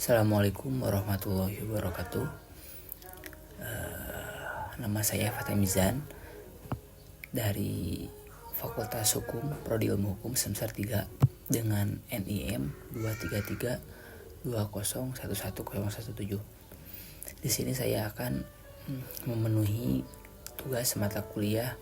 Assalamualaikum warahmatullahi wabarakatuh. Nama saya Fatah Mizan dari Fakultas Hukum Prodi Ilmu Hukum semester 3 dengan NIM 23320111017. Di sini saya akan memenuhi tugas mata kuliah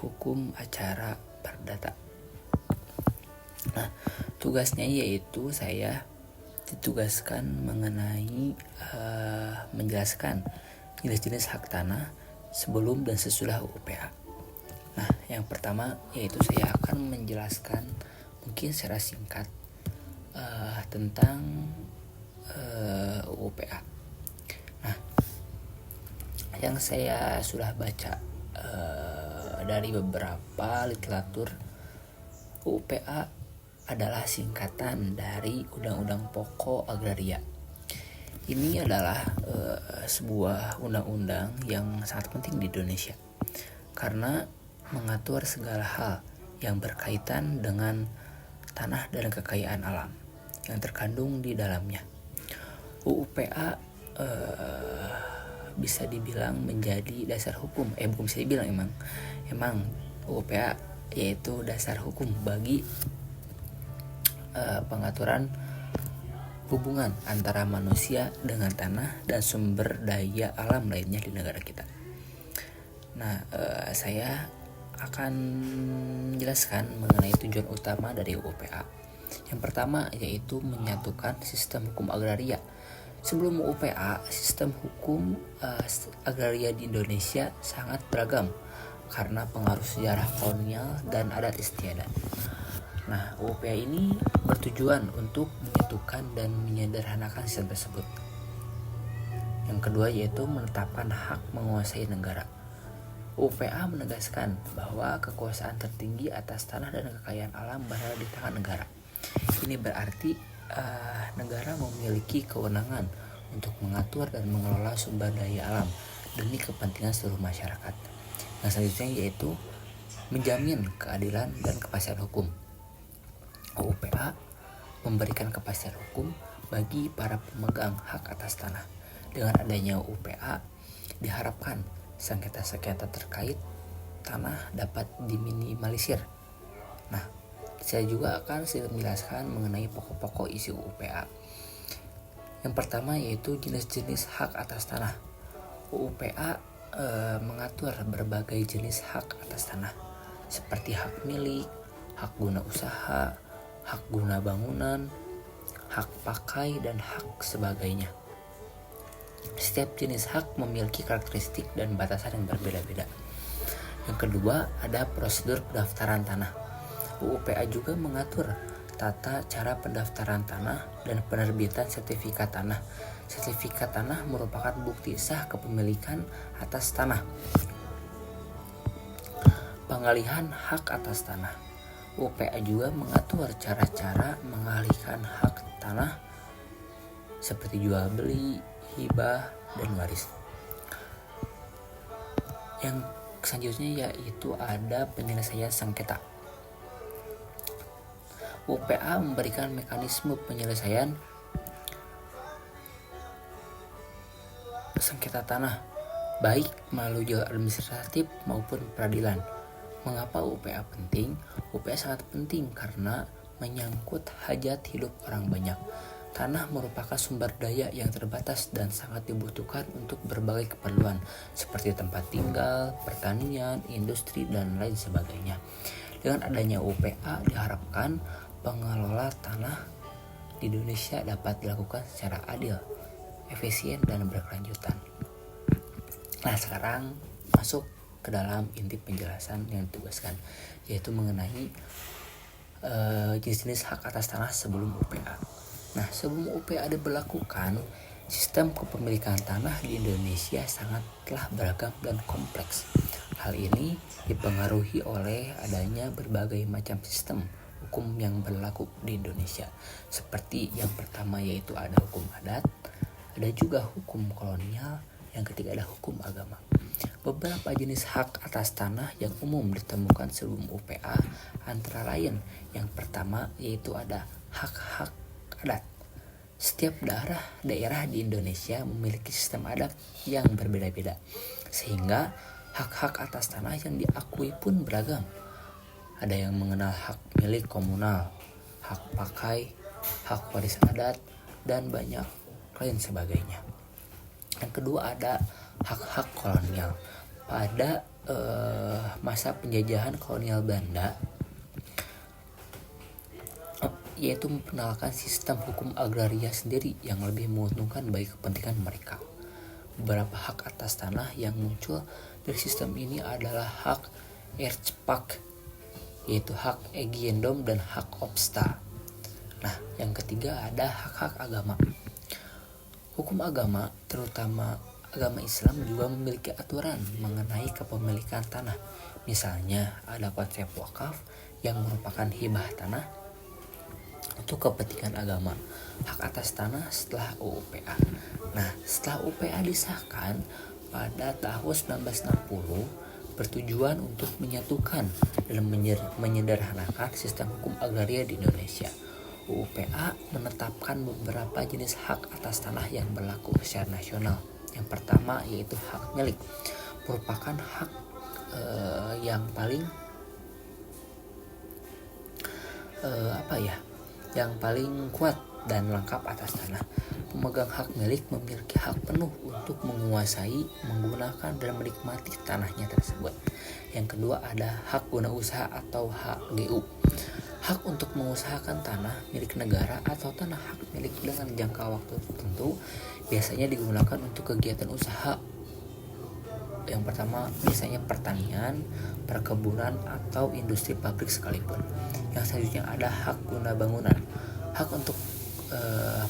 Hukum Acara Perdata. Nah, tugasnya yaitu saya ditugaskan mengenai menjelaskan jenis-jenis hak tanah sebelum dan sesudah UPA. Nah, yang pertama yaitu saya akan menjelaskan mungkin secara singkat tentang UPA. Nah, yang saya sudah baca dari beberapa literatur, UPA adalah singkatan dari Undang-Undang Pokok Agraria. Ini adalah sebuah undang-undang yang sangat penting di Indonesia karena mengatur segala hal yang berkaitan dengan tanah dan kekayaan alam yang terkandung di dalamnya. UPA bisa dibilang menjadi dasar hukum. Bukan bisa dibilang, emang UPA yaitu dasar hukum bagi pengaturan hubungan antara manusia dengan tanah dan sumber daya alam lainnya di negara kita. Nah, saya akan menjelaskan mengenai tujuan utama dari UPA. Yang pertama yaitu menyatukan sistem hukum agraria. Sebelum UPA, sistem hukum agraria di Indonesia sangat beragam karena pengaruh sejarah kolonial dan adat istiadat. Nah, UPA ini bertujuan untuk menyatukan dan menyederhanakan sistem tersebut. Yang kedua yaitu menetapkan hak menguasai negara. UPA menegaskan bahwa kekuasaan tertinggi atas tanah dan kekayaan alam berada di tangan negara. Ini berarti negara memiliki kewenangan untuk mengatur dan mengelola sumber daya alam demi kepentingan seluruh masyarakat. Yang selanjutnya yaitu menjamin keadilan dan kepastian hukum. UPA memberikan kepastian hukum bagi para pemegang hak atas tanah. Dengan adanya UPA, diharapkan sengketa-sengketa terkait tanah dapat diminimalisir. Nah, saya juga akan sedikit menjelaskan mengenai pokok-pokok isi UPA. Yang pertama yaitu jenis-jenis hak atas tanah. UPA mengatur berbagai jenis hak atas tanah seperti hak milik, hak guna usaha, hak guna bangunan, hak pakai, dan hak sebagainya. Setiap jenis hak memiliki karakteristik dan batasan yang berbeda-beda. Yang kedua, ada prosedur pendaftaran tanah. UPA juga mengatur tata cara pendaftaran tanah dan penerbitan sertifikat tanah. Sertifikat tanah merupakan bukti sah kepemilikan atas tanah. Pengalihan hak atas tanah. UPA juga mengatur cara-cara mengalihkan hak tanah seperti jual beli, hibah, dan waris. Yang selanjutnya yaitu ada penyelesaian sengketa. UPA memberikan mekanisme penyelesaian sengketa tanah baik melalui jalur administratif maupun peradilan. Mengapa UPA penting? UPA sangat penting karena menyangkut hajat hidup orang banyak. Tanah merupakan sumber daya yang terbatas dan sangat dibutuhkan untuk berbagai keperluan seperti tempat tinggal, pertanian, industri, dan lain sebagainya. Dengan adanya UPA diharapkan pengelola tanah di Indonesia dapat dilakukan secara adil, efisien, dan berkelanjutan. Nah, sekarang masuk ke dalam inti penjelasan yang ditugaskan, yaitu mengenai jenis-jenis hak atas tanah sebelum UPA. Nah, sebelum UPA diberlakukan, sistem kepemilikan tanah di Indonesia sangatlah beragam dan kompleks. Hal ini dipengaruhi oleh adanya berbagai macam sistem hukum yang berlaku di Indonesia. Seperti yang pertama yaitu ada hukum adat, ada juga hukum kolonial, yang ketiga ada hukum agama. Beberapa jenis hak atas tanah yang umum ditemukan sebelum UPA antara lain yang pertama yaitu ada hak-hak adat. Setiap daerah di Indonesia memiliki sistem adat yang berbeda-beda, sehingga hak-hak atas tanah yang diakui pun beragam. Ada yang mengenal hak milik komunal, hak pakai, hak waris adat, dan banyak lain sebagainya. Yang kedua ada hak-hak kolonial. Pada masa penjajahan kolonial Belanda, yaitu memperkenalkan sistem hukum agraria sendiri yang lebih menguntungkan bagi kepentingan mereka. Beberapa hak atas tanah yang muncul dari sistem ini adalah hak erfpacht, yaitu hak eigendom dan hak opsta. Nah, yang ketiga ada hak-hak agama. Hukum agama, terutama agama Islam, juga memiliki aturan mengenai kepemilikan tanah. Misalnya ada konsep wakaf yang merupakan hibah tanah untuk kepentingan agama, hak atas tanah setelah UU-PA. Nah, setelah UU-PA disahkan pada tahun 1960, bertujuan untuk menyatukan dan menyederhanakan sistem hukum agraria di Indonesia. UU-PA menetapkan beberapa jenis hak atas tanah yang berlaku secara nasional. Yang pertama yaitu hak milik, merupakan hak yang paling yang paling kuat dan lengkap atas tanah. Pemegang hak milik memiliki hak penuh untuk menguasai, menggunakan, dan menikmati tanahnya tersebut. Yang kedua ada hak guna usaha atau HGU. Hak untuk mengusahakan tanah milik negara atau tanah hak milik dengan jangka waktu tertentu biasanya digunakan untuk kegiatan usaha. Yang pertama biasanya pertanian, perkebunan, atau industri pabrik sekalipun. Yang selanjutnya ada hak guna bangunan, hak untuk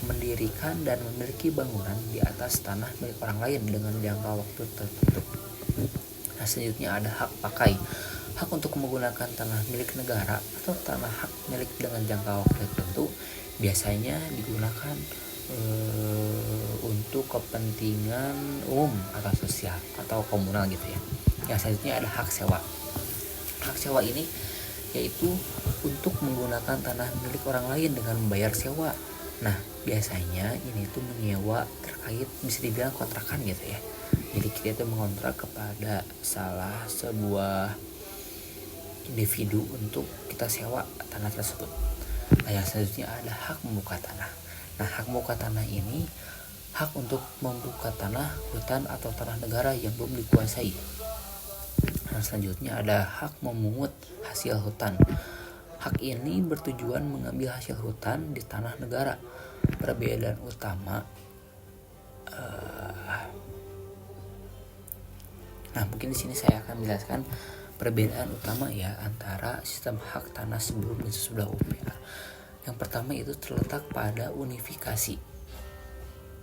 mendirikan dan memiliki bangunan di atas tanah milik orang lain dengan jangka waktu tertentu. Nah, selanjutnya ada hak pakai, hak untuk menggunakan tanah milik negara atau tanah hak milik dengan jangka waktu tertentu, biasanya digunakan untuk kepentingan umum atau sosial atau komunal gitu ya. Yang selanjutnya ada hak sewa. Hak sewa ini yaitu untuk menggunakan tanah milik orang lain dengan membayar sewa. Nah, biasanya ini tuh menyewa terkait bisa dibilang kontrakan gitu ya. Jadi kita tuh mengontrak kepada salah sebuah individu untuk kita sewa tanah tersebut. Nah, yang selanjutnya ada hak membuka tanah. Nah, hak membuka tanah ini hak untuk membuka tanah, hutan, atau tanah negara yang belum dikuasai. Nah, selanjutnya ada hak memungut hasil hutan. Hak ini bertujuan mengambil hasil hutan di tanah negara. Perbedaan utama nah mungkin di sini saya akan menjelaskan perbedaan utama ya antara sistem hak tanah sebelum dan sesudah UU-PA. Yang pertama itu terletak pada unifikasi.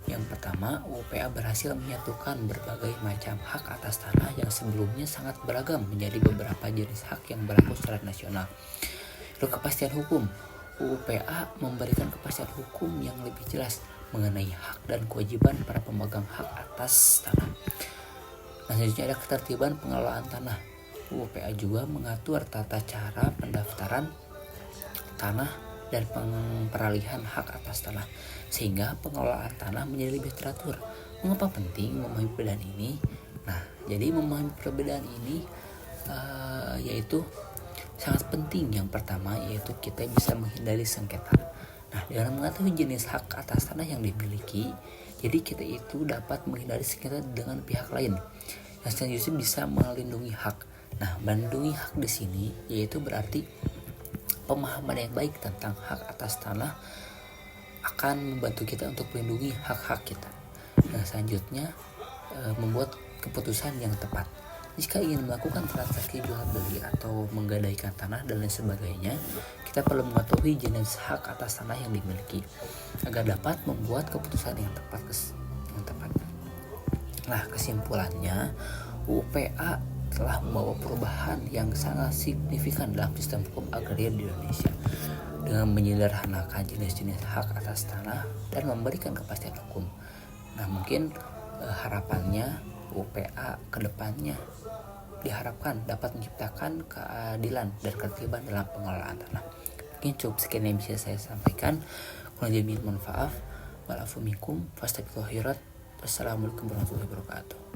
Yang pertama, UU-PA berhasil menyatukan berbagai macam hak atas tanah yang sebelumnya sangat beragam menjadi beberapa jenis hak yang berlaku secara nasional. Lalu kepastian hukum. UU-PA memberikan kepastian hukum yang lebih jelas mengenai hak dan kewajiban para pemegang hak atas tanah. Nah, selanjutnya ada ketertiban pengelolaan tanah. UU-PA juga mengatur tata cara pendaftaran tanah dan peralihan hak atas tanah, sehingga pengelolaan tanah menjadi lebih teratur. Mengapa penting memahami perbedaan ini? Nah, jadi memahami perbedaan ini yaitu sangat penting. Yang pertama yaitu kita bisa menghindari sengketa. Nah, dengan mengetahui jenis hak atas tanah yang dimiliki, jadi kita itu dapat menghindari sengketa dengan pihak lain. Yang selanjutnya bisa melindungi hak. Nah, melindungi hak di sini yaitu berarti pemahaman yang baik tentang hak atas tanah akan membantu kita untuk melindungi hak-hak kita. Nah, selanjutnya membuat keputusan yang tepat. Jika ingin melakukan transaksi jual beli atau menggadaikan tanah dan lain sebagainya, kita perlu mengetahui jenis hak atas tanah yang dimiliki agar dapat membuat keputusan yang tepat. Nah, kesimpulannya, UU-PA telah membawa perubahan yang sangat signifikan dalam sistem hukum agraria di Indonesia dengan menyederhanakan jenis-jenis hak atas tanah dan memberikan kepastian hukum. Nah, mungkin harapannya UU-PA kedepannya diharapkan dapat menciptakan keadilan dan ketertiban dalam pengelolaan tanah. Mungkin cukup sekian yang bisa saya sampaikan. Kurang lebih mohon maaf. wal afu minkum fastabiqul khairat. Wassalamualaikum warahmatullahi wabarakatuh.